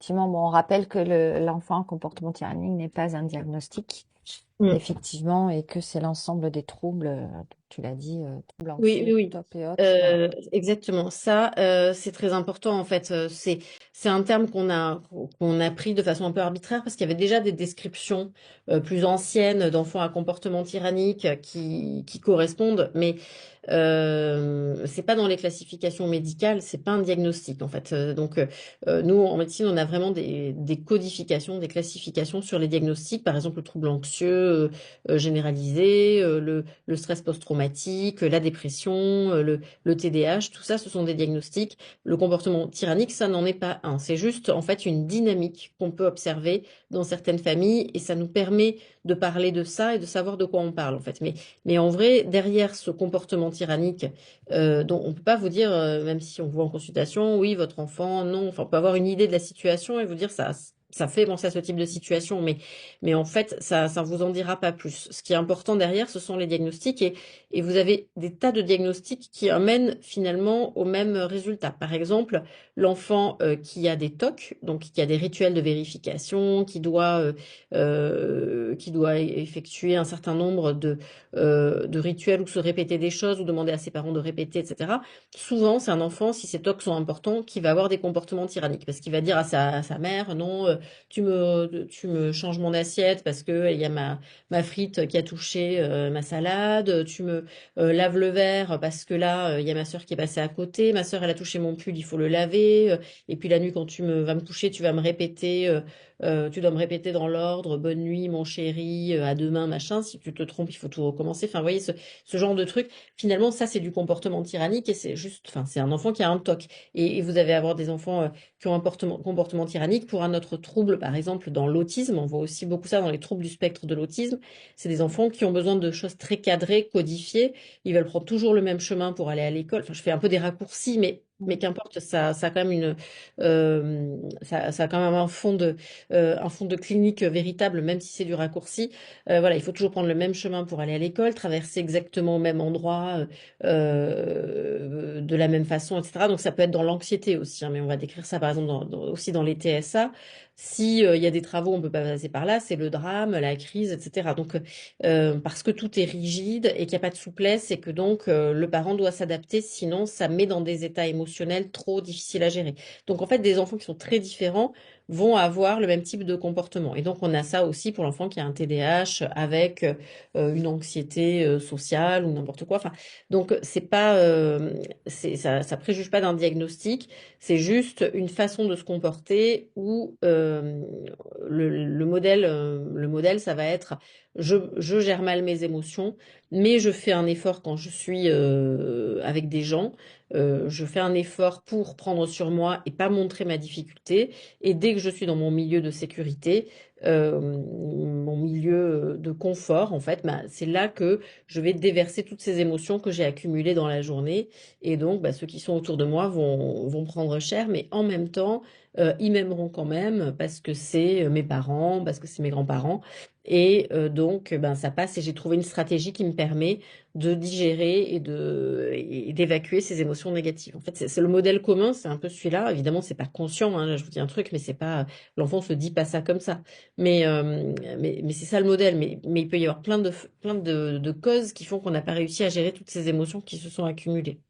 effectivement, bon, on rappelle que l'enfant en comportement tyrannique n'est pas un diagnostic, Mm. effectivement, et que c'est l'ensemble des troubles, tu l'as dit, troubles Oui, oui, anxieux, oui. top et autres. Voilà. Exactement. Ça, c'est très important en fait. C'est un terme qu'on a pris de façon un peu arbitraire parce qu'il y avait déjà des descriptions plus anciennes d'enfants à comportement tyrannique qui correspondent, mais c'est pas dans les classifications médicales, c'est pas un diagnostic en fait. Nous en médecine, on a vraiment des codifications, des classifications sur les diagnostics. Par exemple, le trouble anxieux généralisé, le stress post-traumatique, la dépression, le TDAH, tout ça, ce sont des diagnostics. Le comportement tyrannique, ça n'en est pas un. C'est juste en fait une dynamique qu'on peut observer dans certaines familles et ça nous permet de parler de ça et de savoir de quoi on parle en fait. Mais en vrai, derrière ce comportement tyrannique, dont on peut pas vous dire, même si on voit en consultation, oui, votre enfant, non, enfin, on peut avoir une idée de la situation et vous dire ça fait penser à ce type de situation, mais en fait, ça vous en dira pas plus. Ce qui est important derrière, ce sont les diagnostics et vous avez des tas de diagnostics qui amènent finalement au même résultat. Par exemple, l'enfant qui a des TOC, donc qui a des rituels de vérification, qui doit effectuer un certain nombre de rituels ou se répéter des choses ou demander à ses parents de répéter, etc. Souvent, c'est un enfant, si ces TOC sont importants, qui va avoir des comportements tyranniques parce qu'il va dire à sa mère, non, tu me changes mon assiette parce que il y a ma frite qui a touché ma salade, tu me laves le verre parce que là, il y a ma sœur qui est passée à côté, ma sœur, elle a touché mon pull, il faut le laver, et puis la nuit, quand vas me coucher, tu dois me répéter dans l'ordre, bonne nuit, mon chéri, à demain, machin, si tu te trompes, il faut tout recommencer. Enfin, vous voyez, ce genre de truc, finalement, ça, c'est du comportement tyrannique et c'est juste, enfin, c'est un enfant qui a un TOC. Et vous allez avoir des enfants qui ont un comportement tyrannique. Pour un autre trouble, par exemple, dans l'autisme, on voit aussi beaucoup ça dans les troubles du spectre de l'autisme. C'est des enfants qui ont besoin de choses très cadrées, codifiées. Ils veulent prendre toujours le même chemin pour aller à l'école. Enfin, je fais un peu des raccourcis, mais qu'importe, ça a quand même ça a quand même un fond de clinique véritable, même si c'est du raccourci. Voilà, il faut toujours prendre le même chemin pour aller à l'école, traverser exactement au même endroit, de la même façon, etc. Donc ça peut être dans l'anxiété aussi, hein, mais on va décrire ça par exemple aussi dans les TSA. Si il y a des travaux, on peut pas passer par là, c'est le drame, la crise, etc. Donc parce que tout est rigide et qu'il n'y a pas de souplesse et que donc le parent doit s'adapter, sinon ça met dans des états émotionnels trop difficiles à gérer. Donc en fait, des enfants qui sont très différents vont avoir le même type de comportement. Et donc on a ça aussi pour l'enfant qui a un TDAH avec une anxiété sociale ou n'importe quoi. Enfin, donc c'est pas, ça préjuge pas d'un diagnostic. C'est juste une façon de se comporter où le modèle, ça va être je gère mal mes émotions, mais je fais un effort quand je suis avec des gens. Je fais un effort pour prendre sur moi et pas montrer ma difficulté. Et dès que je suis dans mon milieu de sécurité, mon milieu de confort, en fait, bah, c'est là que je vais déverser toutes ces émotions que j'ai accumulées dans la journée. Et donc, bah, ceux qui sont autour de moi vont prendre cher, mais en même temps, ils m'aimeront quand même parce que c'est mes parents, parce que c'est mes grands-parents. Et donc, ben, ça passe et j'ai trouvé une stratégie qui me permet de digérer et d'évacuer ces émotions négatives. En fait, c'est le modèle commun, c'est un peu celui-là. Évidemment, c'est pas conscient, hein, là, je vous dis un truc, mais c'est pas, l'enfant se dit pas ça comme ça. Mais c'est ça le modèle. Mais il peut y avoir plein de causes qui font qu'on n'a pas réussi à gérer toutes ces émotions qui se sont accumulées.